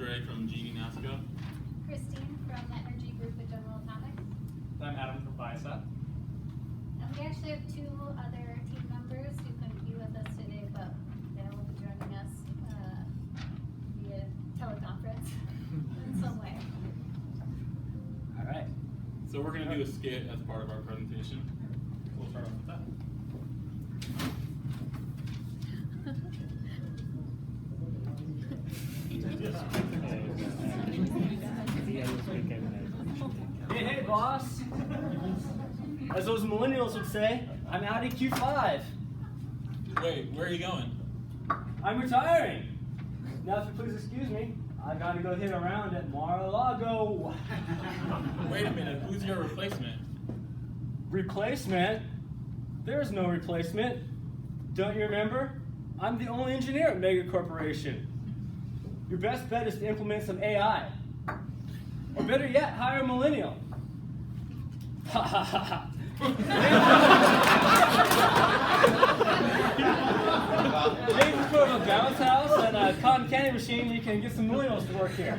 Andre from GD NASCO. Christine from the Energy Group at General Atomics. I'm Adam from Viasat. And we actually have two other team members who couldn't be with us today, but they will be joining us via teleconference in some way. All right. So we're going to do a skit as part of our presentation. We'll start off with that. Hey, boss. As those millennials would say, I'm Audi Q5. Wait, where are you going? I'm retiring. Now, if you please excuse me, I gotta go hit around at Mar-a-Lago. Wait a minute, who's your replacement? Replacement? There's no replacement. Don't you remember? I'm the only engineer at Mega Corporation. Your best bet is to implement some AI. Or better yet, hire a millennial. Ha ha ha ha. Maybe for a bounce house and a cotton candy machine, you can get some millennials to work here.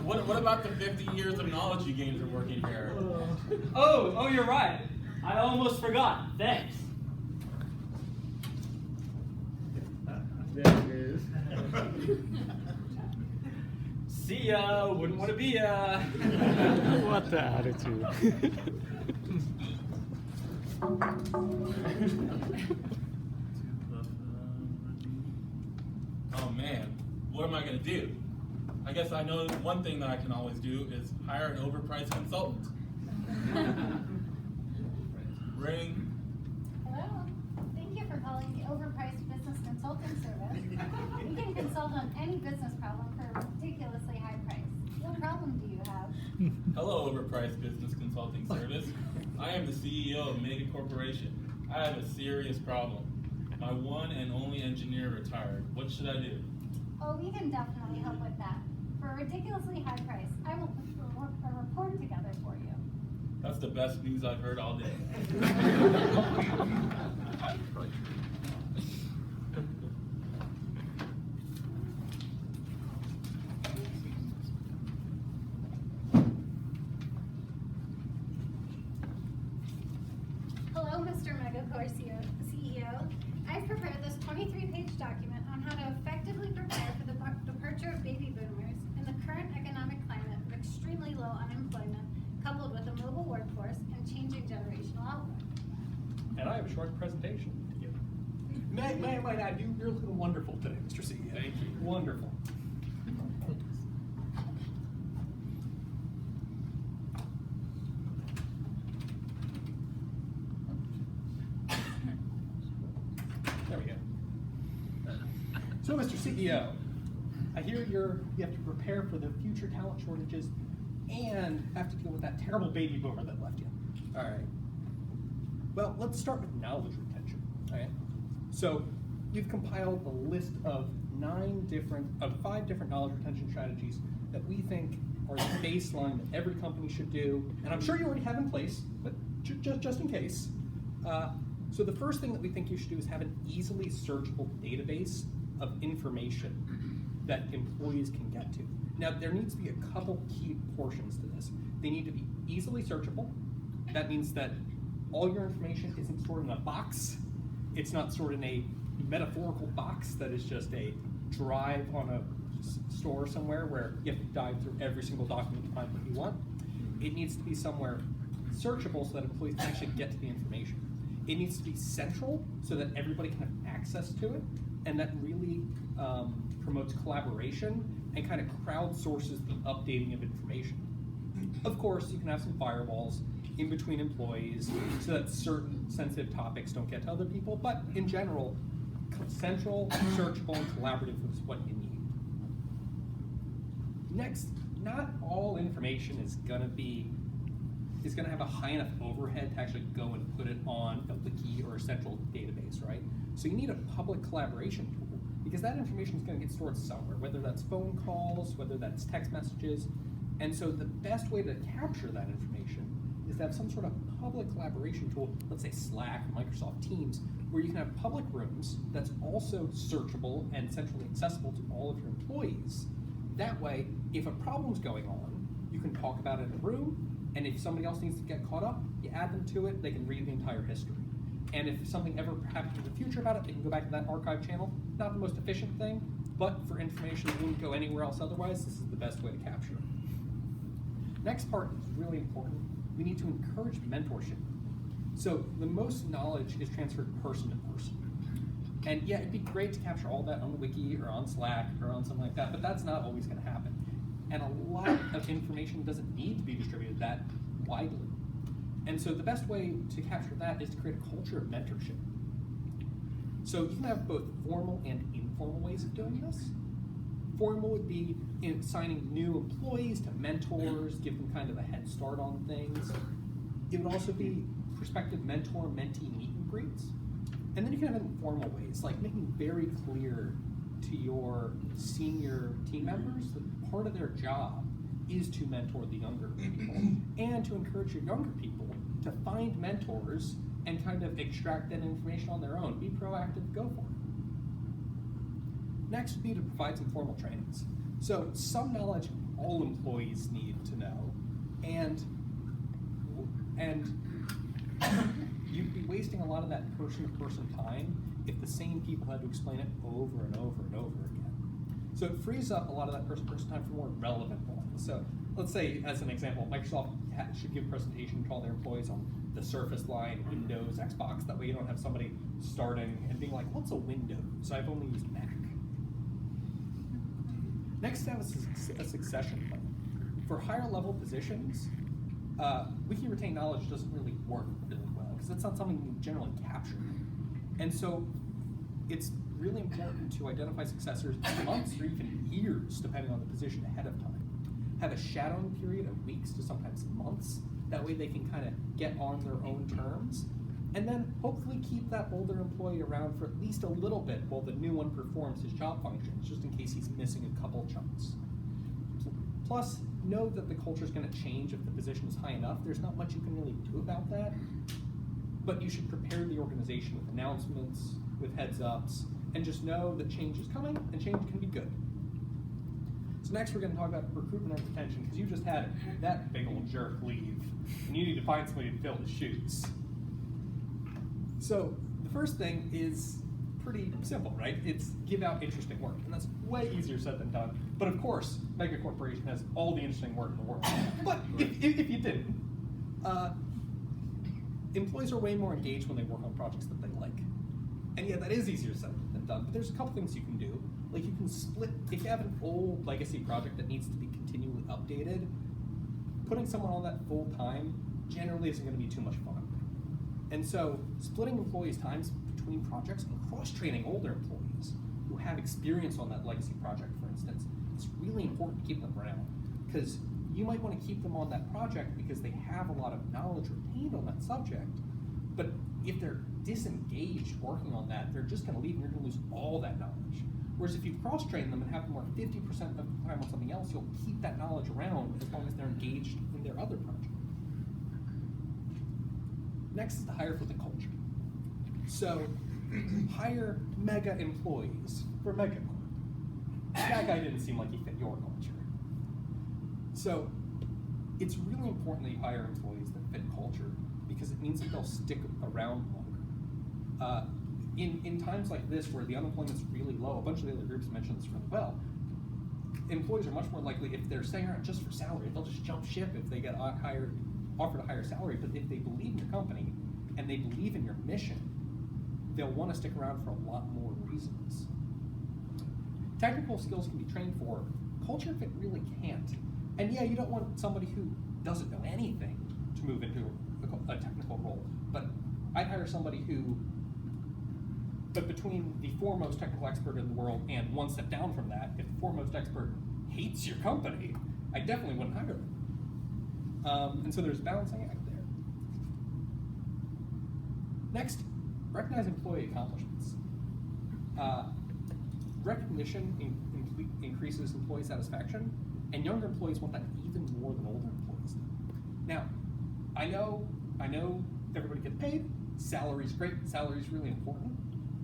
What about the 50 years of knowledge you gained from working here? Oh, you're right. I almost forgot. Thanks. There it is. See ya, wouldn't want to be ya. What the attitude. Oh man, what am I going to do? I guess I know one thing that I can always do is hire an overpriced consultant. Ring. Hello. Thank you for calling the Overpriced Business Consulting Service. We can consult on any business problem for a ridiculously high price. What problem do you have? Hello, overpriced business consulting service. I am the CEO of Mega Corporation. I have a serious problem. My one and only engineer retired. What should I do? Oh, we can definitely help with that. For a ridiculously high price, I will put a report together for you. That's the best news I've heard all day. Hello, Mr. Megacore CEO. I've prepared this 23-page document on how to effectively prepare for the departure of baby boomers in the current economic climate of extremely low unemployment, coupled with a mobile workforce and changing generational outlook. And I have a short presentation to give. May I might add, you're looking wonderful today, Mr. CEO. Thank you. Wonderful. There we go. So, Mr. CEO, I hear you have to prepare for the future talent shortages and have to deal with that terrible baby boomer that left you. All right. Well, let's start with knowledge retention. All right. So you've compiled a list of 5 different knowledge retention strategies that we think are the baseline that every company should do, and I'm sure you already have in place, but just in case. So the first thing that we think you should do is have an easily searchable database of information that employees can get to. Now, there needs to be a couple key portions to this. They need to be easily searchable. That means that all your information isn't stored in a box. It's not stored in a metaphorical box that is just a drive on a store somewhere where you have to dive through every single document to find what you want. It needs to be somewhere searchable so that employees can actually get to the information. It needs to be central so that everybody can have access to it, and that really promotes collaboration and kind of crowdsources the updating of information. Of course, you can have some firewalls in between employees so that certain sensitive topics don't get to other people, but in general, central, searchable, and collaborative is what you need. Next, not all information is gonna have a high enough overhead to actually go and put it on a wiki or a central database, right? So you need a public collaboration tool, because that information is gonna get stored somewhere, whether that's phone calls, whether that's text messages. And so the best way to capture that information is to have some sort of public collaboration tool, let's say Slack or Microsoft Teams, where you can have public rooms that's also searchable and centrally accessible to all of your employees. That way, if a problem's going on, you can talk about it in a room, and if somebody else needs to get caught up, you add them to it, they can read the entire history. And if something ever happens in the future about it, they can go back to that archive channel. Not the most efficient thing, but for information that wouldn't go anywhere else otherwise, this is the best way to capture it. Next part is really important. We need to encourage mentorship. So the most knowledge is transferred person to person. And yeah, it'd be great to capture all that on the wiki or on Slack or on something like that, but that's not always gonna happen. And a lot of information doesn't need to be distributed that widely. And so the best way to capture that is to create a culture of mentorship. So you can have both formal and informal ways of doing this. Formal would be in assigning new employees to mentors, give them kind of a head start on things. It would also be prospective mentor-mentee meet and greets. And then you can have informal ways, like making very clear to your senior team members that part of their job is to mentor the younger people and to encourage your younger people to find mentors and kind of extract that information on their own. Be proactive, go for it. Next would be to provide some formal trainings. So some knowledge all employees need to know, and you'd be wasting a lot of that person-to-person time if the same people had to explain it over and over and over again. So it frees up a lot of that person-to-person time for more relevant ones. So let's say, as an example, Microsoft should give a presentation to all their employees on the Surface line, Windows, Xbox. That way you don't have somebody starting and being like, what's a Windows? I've only used Mac. Next step is a succession plan. For higher level positions, wiki retained knowledge doesn't really work really well because that's not something you generally capture. And so it's really important to identify successors in months or even years, depending on the position ahead of time. Have a shadowing period of weeks to sometimes months. That way they can kind of get on their own terms. And then hopefully keep that older employee around for at least a little bit while the new one performs his job functions, just in case he's missing a couple chunks. Plus, know that the culture is going to change if the position is high enough. There's not much you can really do about that. But you should prepare the organization with announcements, with heads ups, and just know that change is coming and change can be good. So next we're going to talk about recruitment and retention, because you just had that big old jerk leave, and you need to find somebody to fill his shoes. So the first thing is pretty simple, right? It's give out interesting work, and that's way easier said than done. But of course, Mega Corporation has all the interesting work in the world. But if you didn't, employees are way more engaged when they work on projects that they like. And yeah, that is easier said than done, but there's a couple things you can do. Like you can split, if you have an old legacy project that needs to be continually updated, putting someone on that full time generally isn't going to be too much fun. And so splitting employees' times between projects and cross-training older employees who have experience on that legacy project, for instance, it's really important to keep them around, because you might want to keep them on that project because they have a lot of knowledge retained on that subject, but if they're disengaged working on that, they're just going to leave and you're going to lose all that knowledge. Whereas if you cross-train them and have them work 50% of the time on something else, you'll keep that knowledge around as long as they're engaged in their other project. Next is to hire for the culture. So hire mega employees for MegaCorp. That guy didn't seem like he fit your culture. So it's really important that you hire employees that fit culture, because it means that they'll stick around longer. In times like this where the unemployment's really low, a bunch of the other groups mentioned this really well, employees are much more likely, if they're staying around just for salary, they'll just jump ship if they get offered a higher salary. But if they believe in your company and they believe in your mission, they'll want to stick around for a lot more reasons. Technical skills can be trained for, culture fit really can't. And yeah, you don't want somebody who doesn't know anything to move into a technical role, but I'd hire somebody who, but between the foremost technical expert in the world and one step down from that, if the foremost expert hates your company, I definitely wouldn't hire them. And so there's a balancing act there. Next, recognize employee accomplishments. Recognition increases employee satisfaction, and younger employees want that even more than older employees do. Now, I know everybody gets paid, Salary's great, salary's really important,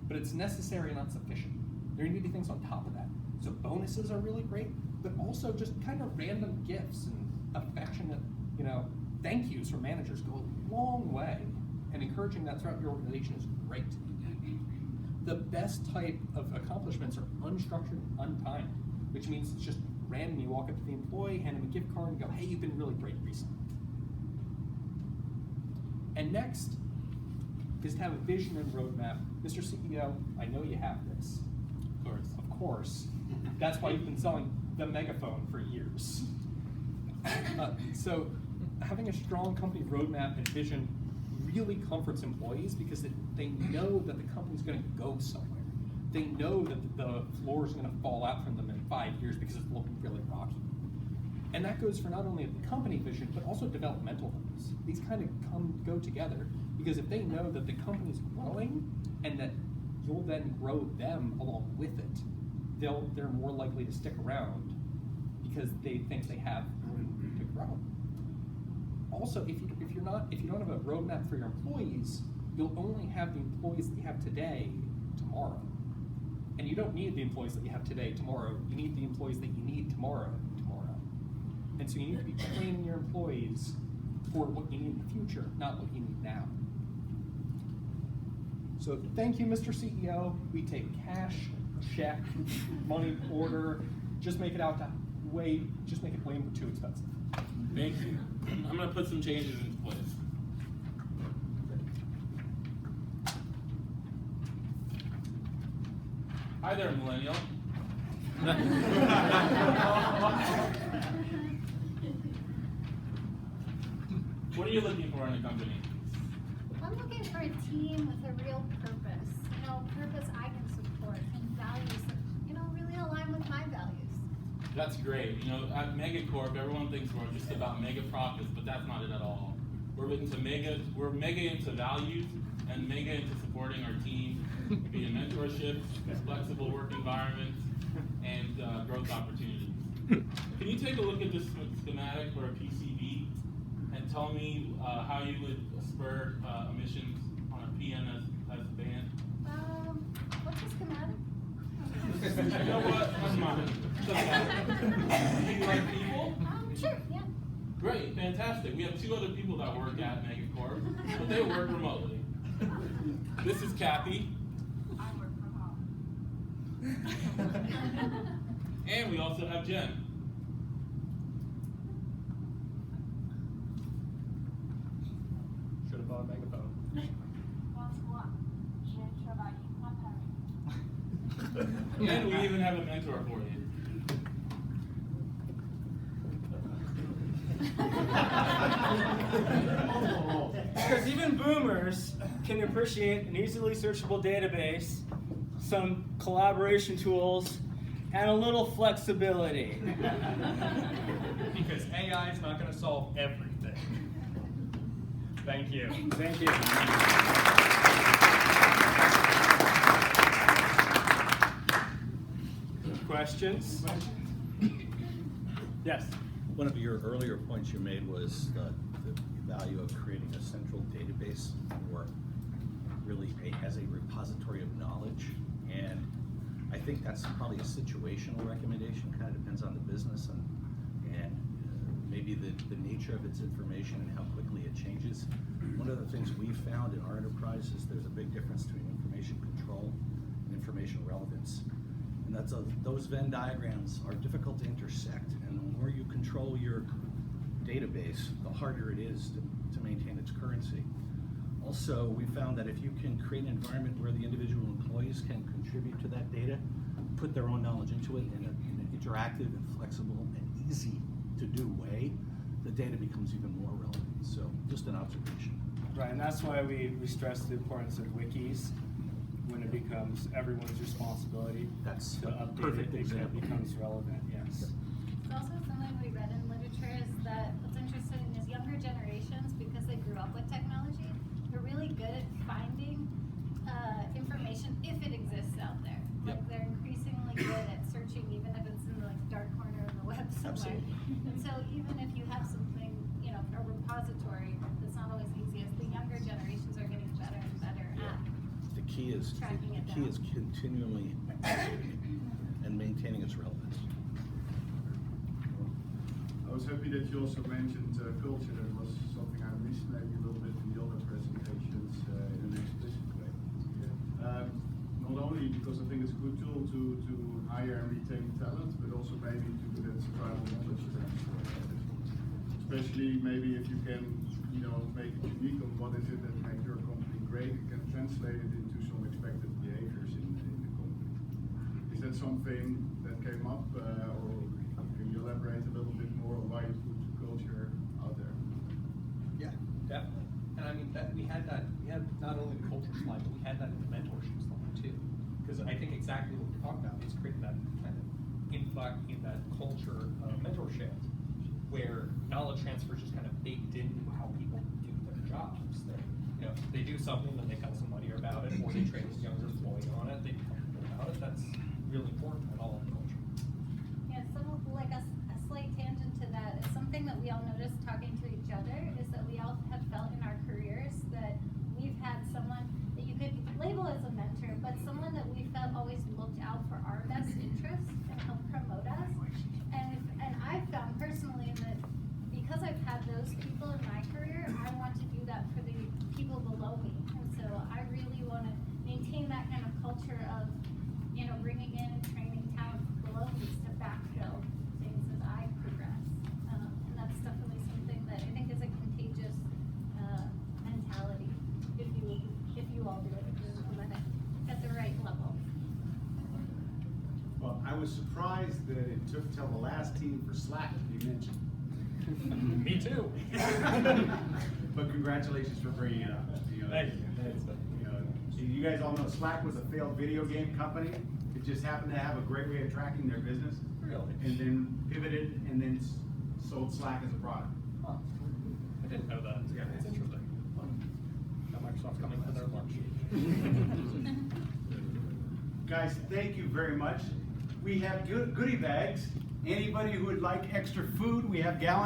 but it's necessary and not sufficient. There need to be things on top of that. So bonuses are really great, but also just kind of random gifts and affectionate, thank yous from managers go a long way, and encouraging that throughout your organization is great. The best type of accomplishments are unstructured, untimed, which means it's just random. You walk up to the employee, hand them a gift card, and go, hey, you've been really great recently. And next is to have a vision and roadmap. Mr. CEO, I know you have this. Of course. Of course. That's why you've been selling the megaphone for years. So having a strong company roadmap and vision really comforts employees because they know that the company's going to go somewhere. They know that the floor is going to fall out from them in 5 years because it's looking really rocky. And that goes for not only the company vision, but also developmental goals. These kind of go together because if they know that the company's growing and that you'll then grow them along with it, they're more likely to stick around because they think they have room to grow. Also, if you don't have a roadmap for your employees, you'll only have the employees that you have today tomorrow. And you don't need the employees that you have today tomorrow. You need the employees that you need tomorrow. And so you need to be training your employees for what you need in the future, not what you need now. So thank you, Mr. CEO. We take cash, check, money order. Just make it way too expensive. Thank you. I'm gonna put some changes into place. Hi there, millennial. What are you looking for in a company? I'm looking for a team with a real purpose, purpose I can support and values that, really align with my values. That's great. At Megacorp, everyone thinks we're just about mega profits, but that's not it at all. We're mega into values and mega into supporting our team via mentorship, flexible work environments, and growth opportunities. Can you take a look at this schematic or a PCB and tell me how you would spur emissions on a PMS band? What's a schematic? You know what? That's mine. Do you like people? Sure, yeah. Great, fantastic. We have 2 other people that work at Megacorp, but they work remotely. This is Kathy. I work from home. And we also have Jen. Should have bought a megaphone. Bonsoir. Je travaille à Paris. And we even have a mentor for you. Because even boomers can appreciate an easily searchable database, some collaboration tools, and a little flexibility. Because AI is not going to solve everything. Thank you. Thank you. Questions? Yes. One of your earlier points you made was the value of creating a central database for really as a repository of knowledge. And I think that's probably a situational recommendation, kind of depends on the business and maybe the nature of its information and how quickly it changes. One of the things we've found in our enterprise is there's a big difference between information control and information relevance. And those Venn diagrams are difficult to intersect, and the more you control your database, the harder it is to maintain its currency. Also, we found that if you can create an environment where the individual employees can contribute to that data, put their own knowledge into it in an interactive and flexible and easy to do way, the data becomes even more relevant. So just an observation. Right, and that's why we stress the importance of wikis when it becomes everyone's responsibility That's to a update perfect it when it example. becomes relevant, yes. It's also something we read in literature is that what's interesting is younger generations, because they grew up with technology, they're really good at finding information if it exists out there. Like they're increasingly good at searching, even if it's in the dark corner of the web somewhere. Absolutely. And so even if you have something, a repository that's not always easy, as the younger generations are getting better and key is tracking it the key down. is continually updating it and maintaining its relevance. I was happy that you also mentioned culture. That was something I missed maybe a little bit in the other presentations in an explicit way. Not only because I think it's a good tool to hire and retain talent, but also maybe to do that survival knowledge transfer. Especially maybe if you can, make it unique on what is it that makes your company great, you can translate it into some expected behaviors in the company. Is that something that came up, or can you elaborate a little bit more on why you put culture out there? Yeah, definitely. And I mean, we had not only the culture slide, but we had that in the mentorship slide too. Because I think exactly what we're talking about is creating that kind of influx in that culture of mentorship, where knowledge transfer is just kind of baked into how people do their jobs. They do something, then they tell somebody about it, or they train a younger employee on it, they tell people about it. That's really important in all of culture. Yeah, so like a slight tangent to that is something that we all noticed talking to each other is that we all have felt in our careers that we've had someone that you could label as a mentor, but someone that we felt always looked out for our best interests and helped promote us. And I found personally that because I've had those people in my career, I want to do that for the people below me. And so I really want to maintain that kind of culture of, bringing in and training talent below me to backfill things as I progress. And that's definitely something that I think is a contagious mentality if you all do it, if you implement it at the right level. Well, I was surprised that it took till the last team for Slack to be mentioned. Me too. But congratulations for bringing it up. Thank you. You guys all know Slack was a failed video game company. It just happened to have a great way of tracking their business. Really? And then pivoted and then sold Slack as a product. Huh. I didn't know that. Yeah, it's interesting. Now Microsoft's coming for their lunch. Guys, thank you very much. We have goodie bags. Anybody who would like extra food, we have gallon